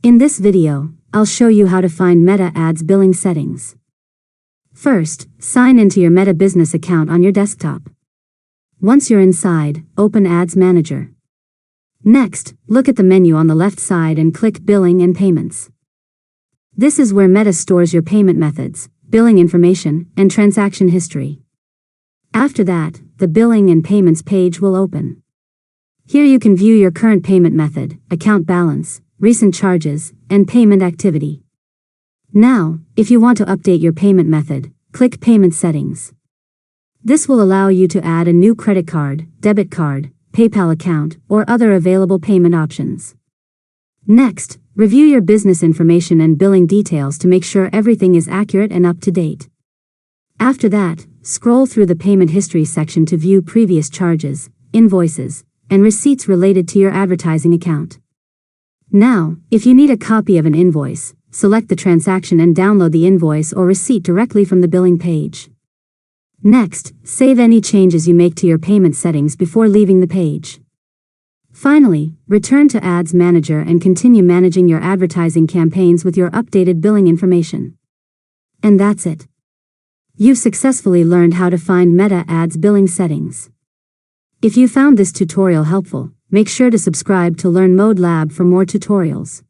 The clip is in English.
In this video, I'll show you how to find Meta Ads billing settings. First, sign into your Meta business account on your desktop. Once you're inside, open Ads Manager. Next, look at the menu on the left side and click Billing and Payments. This is where Meta stores your payment methods, billing information, and transaction history. After that, the Billing and Payments page will open. Here you can view your current payment method, account balance, recent charges, and payment activity. Now, if you want to update your payment method, click Payment Settings. This will allow you to add a new credit card, debit card, PayPal account, or other available payment options. Next, review your business information and billing details to make sure everything is accurate and up to date. After that, scroll through the payment history section to view previous charges, invoices, and receipts related to your advertising account. Now, if you need a copy of an invoice, select the transaction and download the invoice or receipt directly from the billing page. Next, save any changes you make to your payment settings before leaving the page. Finally, return to Ads Manager and continue managing your advertising campaigns with your updated billing information. And that's it. You've successfully learned how to find Meta Ads billing settings. If you found this tutorial helpful, make sure to subscribe to Learn Mode Lab for more tutorials.